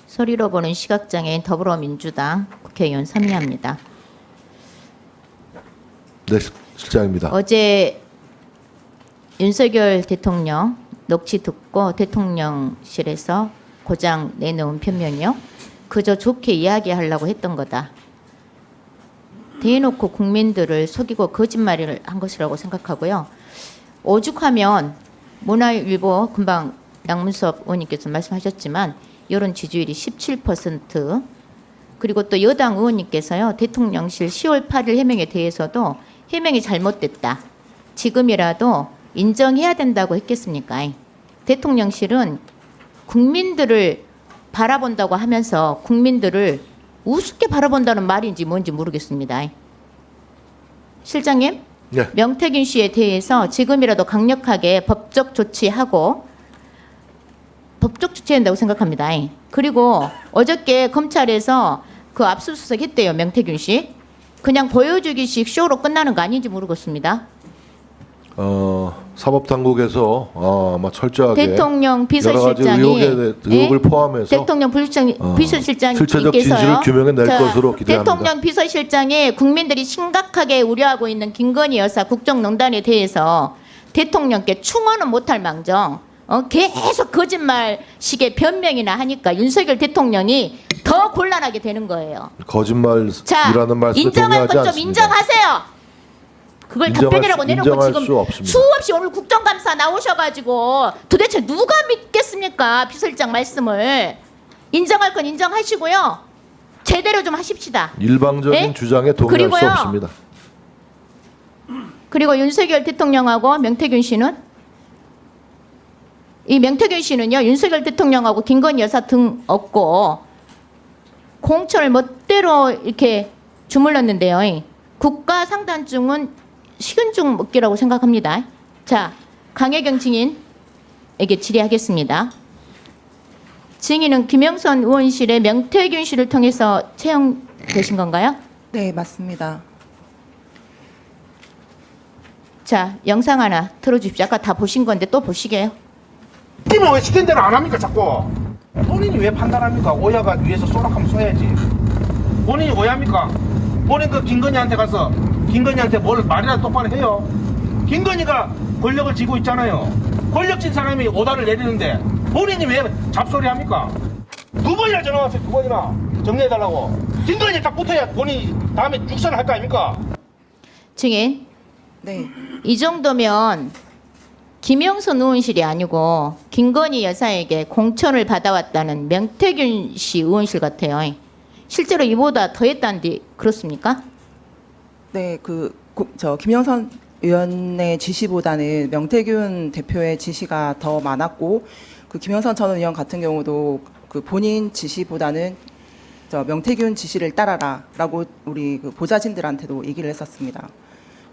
소리로 보는 시각장애인 더불어민주당 국회의원 서미아입니다. 네, 실장입니다. 어제 윤석열 대통령 녹취 듣고 대통령실에서 고장 내놓은 표명이요. 그저 좋게 이야기하려고 했던 거다. 대놓고 국민들을 속이고 거짓말을 한 것이라고 생각하고요. 오죽하면 문화일보 금방 양문섭 의원님께서 말씀하셨지만 여론 지지율이 17% 그리고 또 여당 의원님께서요. 대통령실 10월 8일 해명에 대해서도 해명이 잘못됐다. 지금이라도 인정해야 된다고 했겠습니까? 대통령실은 국민들을 바라본다고 하면서 국민들을 우습게 바라본다는 말인지 뭔지 모르겠습니다. 실장님, 네. 명태균 씨에 대해서 지금이라도 강력하게 법적 조치하고 법적 조치한다고 생각합니다. 그리고 어저께 검찰에서 그 압수수색 했대요. 명태균 씨. 그냥 보여주기식 쇼로 끝나는 거 아닌지 모르겠습니다. 사법당국에서 아마 철저하게 대통령 여러 가지 비서실장이 의혹을 포함해서 대통령 실체적 진실을 규명해 낼 것으로 기대합니다. 대통령 비서실장이 국민들이 심각하게 우려하고 있는 김건희 여사 국정농단에 대해서 대통령께 충원은 못할 망정 계속 거짓말식의 변명이나 하니까 윤석열 대통령이 더 곤란하게 되는 거예요. 거짓말이라는 말씀을 인정할 동의하지 것 좀 않습니다. 인정하세요. 그걸 답변이라고 내놓고 인정할 지금 수 없습니다. 수없이 오늘 국정감사 나오셔가지고 도대체 누가 믿겠습니까? 비서실장 말씀을. 인정할 건 인정하시고요. 제대로 좀 하십시다. 일방적인 네? 주장에 동의할 수 그리고요. 없습니다. 그리고 윤석열 대통령하고 명태균 씨는 이 명태균 씨는요. 윤석열 대통령하고 김건희 여사 등 업고 공천을 멋대로 이렇게 주물렀는데요. 국가상단증은 식은죽 먹기라고 생각합니다. 자, 강혜경 증인에게 질의하겠습니다. 증인은 김영선 의원실의 명태균 씨를 통해서 채용되신 건가요? 네, 맞습니다. 자, 영상 하나 틀어주십시오. 아까 다 보신 건데 또 보시게요. 팀은 왜 시킨 대로 안 합니까 자꾸? 본인이 왜 판단합니까? 오야가 위에서 쏘락하면 쏘야지. 본인이 오야입니까? 본인 그 김건희한테 가서 김건희한테 뭘 말이라도 똑바로 해요. 김건희가 권력을 쥐고 있잖아요. 권력진 사람이 오다를 내리는데 본인이 왜 잡소리 합니까? 두 번이나 전화 왔어요. 두 번이나 정리해달라고. 김건희 딱 붙어야 본인이 다음에 육선을 할 거 아닙니까? 증인, 네, 이 정도면 김영선 의원실이 아니고 김건희 여사에게 공천을 받아왔다는 명태균 씨 의원실 같아요. 실제로 이보다 더 했다는데 그렇습니까? 네, 김영선 의원의 지시보다는 명태균 대표의 지시가 더 많았고, 그 김영선 전 의원 같은 경우도 그 본인 지시보다는 명태균 지시를 따라라라고 우리 그 보좌진들한테도 얘기를 했었습니다.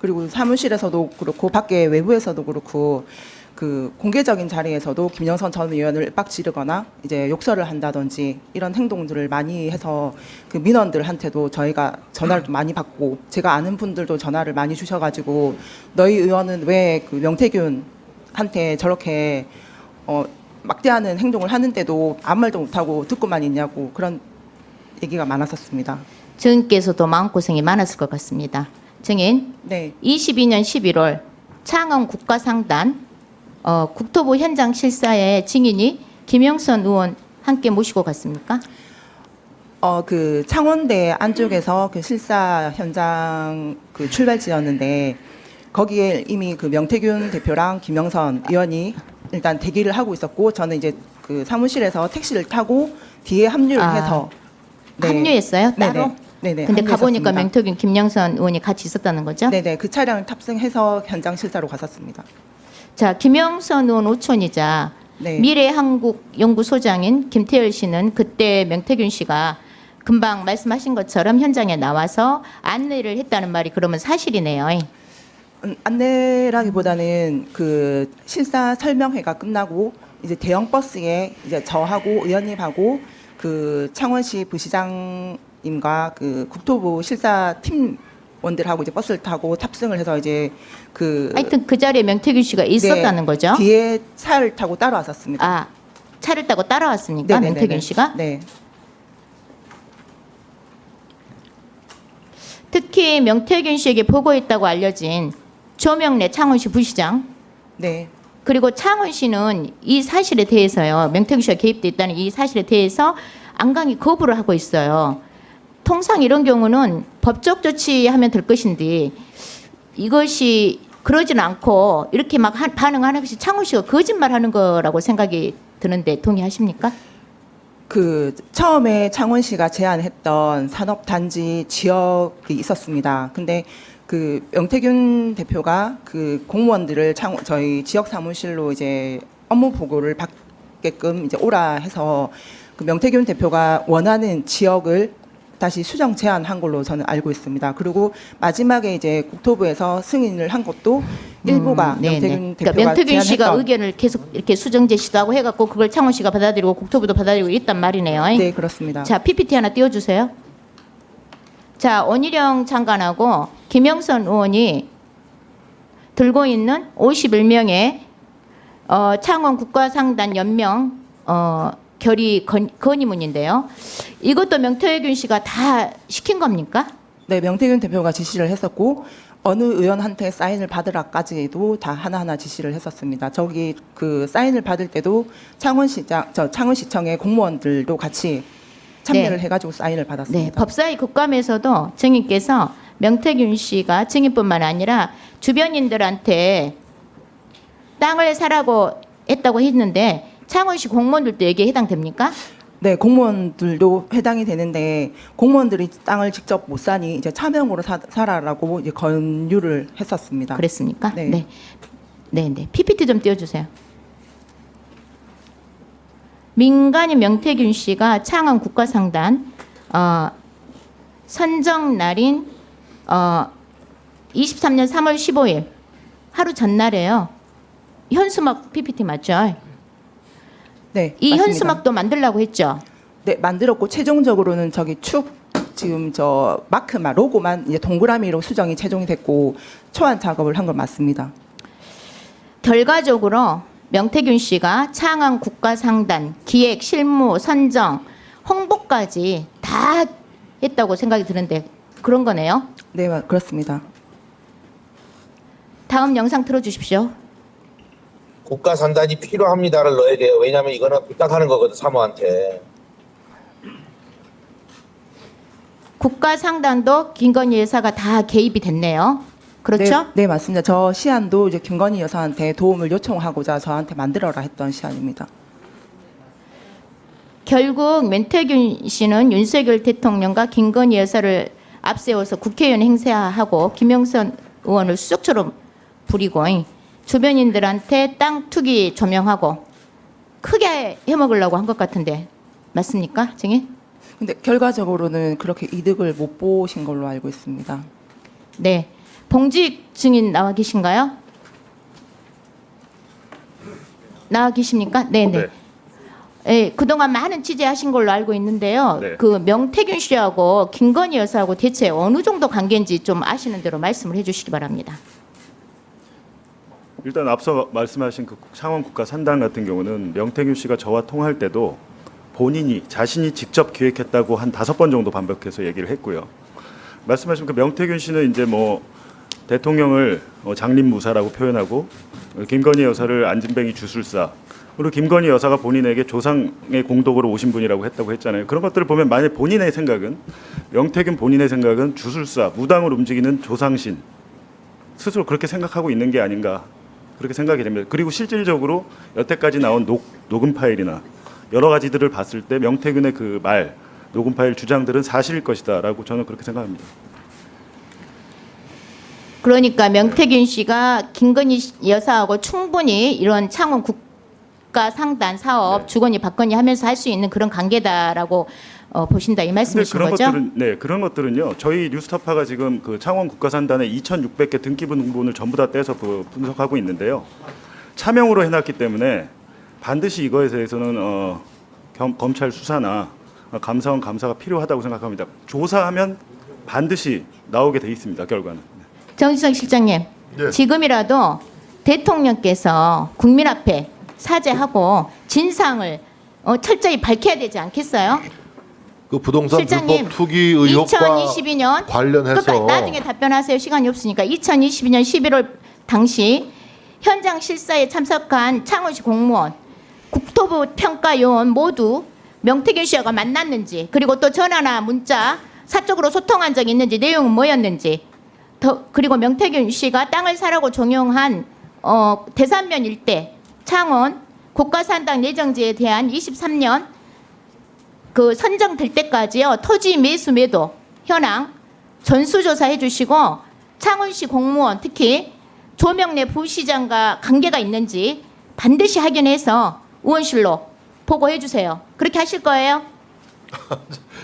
그리고 사무실에서도 그렇고 밖에 외부에서도 그렇고 그 공개적인 자리에서도 김영선 전 의원을 빡지르거나 이제 욕설을 한다든지 이런 행동들을 많이 해서 그 민원들한테도 저희가 전화를 좀 많이 받고, 제가 아는 분들도 전화를 많이 주셔가지고 너희 의원은 왜 그 명태균한테 저렇게 막대하는 행동을 하는데도 아무 말도 못하고 듣고만 있냐고 그런 얘기가 많았었습니다. 증인께서도 마음고생이 많았을 것 같습니다. 증인, 네, 22년 11월 창원 국가상단 국토부 현장 실사의 증인이 김영선 의원 함께 모시고 갔습니까? 그 창원대 안쪽에서 그 실사 현장 그 출발지였는데 거기에 이미 그 명태균 대표랑 김영선 의원이 일단 대기를 하고 있었고, 저는 이제 그 사무실에서 택시를 타고 뒤에 합류를 해서 합류했어요? 따로? 네네. 근데 가보니까 합류했었습니다. 명태균, 김영선 의원이 같이 있었다는 거죠? 네네, 그 차량을 탑승해서 현장 실사로 갔었습니다. 자, 김영선 의원 오촌이자 네. 미래한국연구소장인 김태열 씨는 그때 명태균 씨가 금방 말씀하신 것처럼 현장에 나와서 안내를 했다는 말이 그러면 사실이네요. 안내라기보다는 그 실사 설명회가 끝나고 이제 대형 버스에 이제 저하고 의원님하고 그 창원시 부시장님과 그 국토부 실사 팀원들하고 이제 버스를 타고 탑승을 해서 이제 그 하여튼 그 자리에 명태균 씨가 있었다는 거죠? 뒤에 차를 타고 따라왔었습니다. 아, 차를 타고 따라왔습니까? 네네네네. 명태균 씨가? 네. 특히 명태균 씨에게 보고했다고 알려진 조명래 창원시 부시장 네. 그리고 창원 씨는 이 사실에 대해서요. 명태균 씨가 개입돼 있다는 이 사실에 대해서 안강히 거부를 하고 있어요. 통상 이런 경우는 법적 조치하면 될 것인데 이것이 그러지는 않고 이렇게 막 반응하는 것이 창원 씨가 거짓말하는 거라고 생각이 드는데 동의하십니까? 그 처음에 창원시가 제안했던 산업단지 지역이 있었습니다. 근데 그 명태균 대표가 그 공무원들을 저희 지역 사무실로 이제 업무 보고를 받게끔 이제 오라 해서 그 명태균 대표가 원하는 지역을 다시 수정 제안한 걸로 저는 알고 있습니다. 그리고 마지막에 이제 국토부에서 승인을 한 것도 일부가 네네. 명태균 대표가 그러니까 명태균 씨가 제안했던 의견을 계속 이렇게 수정 제시도 하고 해갖고 그걸 창원 씨가 받아들이고 국토부도 받아들이고 있단 말이네요. 네, 그렇습니다. 자, PPT 하나 띄워주세요. 자, 원희룡 장관하고 김영선 의원이 들고 있는 51명의 창원 국가상단 연명 결의 건의문인데요. 이것도 명태균 씨가 다 시킨 겁니까? 네, 명태균 대표가 지시를 했었고 어느 의원한테 사인을 받으라까지도 다 하나하나 지시를 했었습니다. 저기 그 사인을 받을 때도 창원시청의 공무원들도 같이 참여를 네. 해가지고 사인을 받았습니다. 네, 법사위 국감에서도 증인께서 명태균 씨가 증인뿐만 아니라 주변인들한테 땅을 사라고 했다고 했는데 창원시 공무원들도 여기에 해당됩니까? 네, 공무원들도 해당이 되는데 공무원들이 땅을 직접 못 사니 이제 차명으로 사라라고 이제 권유를 했었습니다. 그랬습니까? 네. 네. 네, 네. PPT 좀 띄워주세요. 민간인 명태균 씨가 창원 국가상단 선정 날인 23년 3월 15일 하루 전날에요. 현수막 PPT 맞죠? 네, 이 맞습니다. 현수막도 만들라고 했죠. 네, 만들었고 최종적으로는 저기 축 지금 저 마크만 로고만 이제 동그라미로 수정이 최종이 됐고 초안 작업을 한 건 맞습니다. 결과적으로 명태균 씨가 창원 국가상단 기획, 실무, 선정, 홍보까지 다 했다고 생각이 드는데 그런 거네요. 네, 그렇습니다. 다음 영상 틀어주십시오. 국가 산단이 필요합니다를 넣어야 돼요. 왜냐하면 이거는 부탁하는 거거든 사모한테. 국가상단도 김건희 여사가 다 개입이 됐네요. 그렇죠? 네, 네, 맞습니다. 저 시안도 이제 김건희 여사한테 도움을 요청하고자 저한테 만들어라 했던 시안입니다. 결국 명태균 씨는 윤석열 대통령과 김건희 여사를 앞세워서 국회의원 행세하고 김영선 의원을 수석처럼 부리고 주변인들한테 땅 투기 조명하고 크게 해먹으려고 한 것 같은데 맞습니까, 증인? 근데 결과적으로는 그렇게 이득을 못 보신 걸로 알고 있습니다. 네, 봉직 증인 나와 계신가요? 나와 계십니까? 네, 네. 예, 그동안 많은 취재하신 걸로 알고 있는데요. 네. 그 명태균 씨하고 김건희 여사하고 대체 어느 정도 관계인지 좀 아시는 대로 말씀을 해주시기 바랍니다. 일단 앞서 말씀하신 그 창원 국가 산단 같은 경우는 명태균 씨가 저와 통화할 때도 본인이 자신이 직접 기획했다고 한 5번 정도 반복해서 얘기를 했고요. 말씀하신 그 명태균 씨는 이제 뭐 대통령을 장림무사라고 표현하고 김건희 여사를 안진뱅이 주술사 그리고 김건희 여사가 본인에게 조상의 공덕으로 오신 분이라고 했다고 했잖아요. 그런 것들을 보면 만약 본인의 생각은 명태균 본인의 생각은 주술사 무당을 움직이는 조상신 스스로 그렇게 생각하고 있는 게 아닌가 그렇게 생각이 됩니다. 그리고 실질적으로 여태까지 나온 녹음 파일이나 여러 가지들을 봤을 때 명태균의 그 말, 녹음 파일 주장들은 사실일 것이다라고 저는 그렇게 생각합니다. 그러니까 명태균 씨가 김건희 여사하고 충분히 이런 창원 국가 상단 사업 네. 주거니 받거니 하면서 할 수 있는 그런 관계다라고 보신다 이 말씀이신 그런 거죠? 것들은 그런 것들은요. 저희 뉴스타파가 지금 그 창원 국가산단의 2,600개 등기부등본을 전부 다 떼서 분석하고 있는데요. 차명으로 해놨기 때문에 반드시 이거에 대해서는 검찰 수사나 감사원 감사가 필요하다고 생각합니다. 조사하면 반드시 나오게 돼 있습니다. 결과는. 정지성 실장님, 네. 지금이라도 대통령께서 국민 앞에 사죄하고 진상을 철저히 밝혀야 되지 않겠어요? 그 부동산 실장님, 불법 투기 의혹과 2022년 관련해서 나중에 답변하세요. 시간이 없으니까. 2022년 11월 당시 현장 실사에 참석한 창원시 공무원, 국토부 평가요원 모두 명태균 씨와 만났는지, 그리고 또 전화나 문자 사적으로 소통한 적이 있는지, 내용은 뭐였는지, 그리고 명태균 씨가 땅을 사라고 종용한 대산면 일대 창원 국가산당 예정지에 대한 23년 그 선정될 때까지요, 토지 매수 매도 현황 전수조사해 주시고, 창원시 공무원 특히 조명래 부시장과 관계가 있는지 반드시 확인해서 의원실로 보고해 주세요. 그렇게 하실 거예요?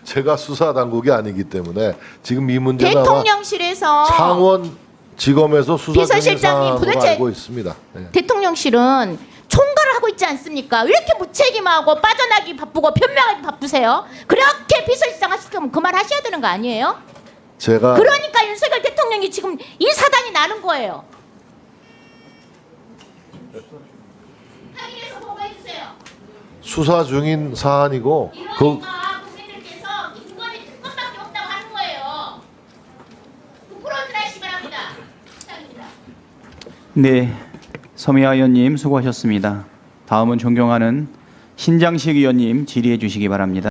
제가 수사 당국이 아니기 때문에 지금 이 문제는 아마 대통령실에서 창원지검에서 수사 중인 비서실장님, 사안으로 도대체 알고 있습니다. 네. 대통령실은 총괄을 하고 있지 않습니까? 왜 이렇게 무책임하고 빠져나기 바쁘고 변명하기 바쁘세요? 그렇게 비서실장 하실 거면 그만하셔야 되는 거 아니에요? 제가 그러니까 윤석열 대통령이 지금 이 사단이 나는 거예요. 확인해서 보고해 주세요. 수사 중인 사안이고 그 이러니까 국민들께서 인권이 특권밖에 없다고 하는 거예요. 부끄러운 줄 아시기 바랍니다. 감사합니다. 네, 서미아 의원님 수고하셨습니다. 다음은 존경하는 신장식 의원님 질의해 주시기 바랍니다.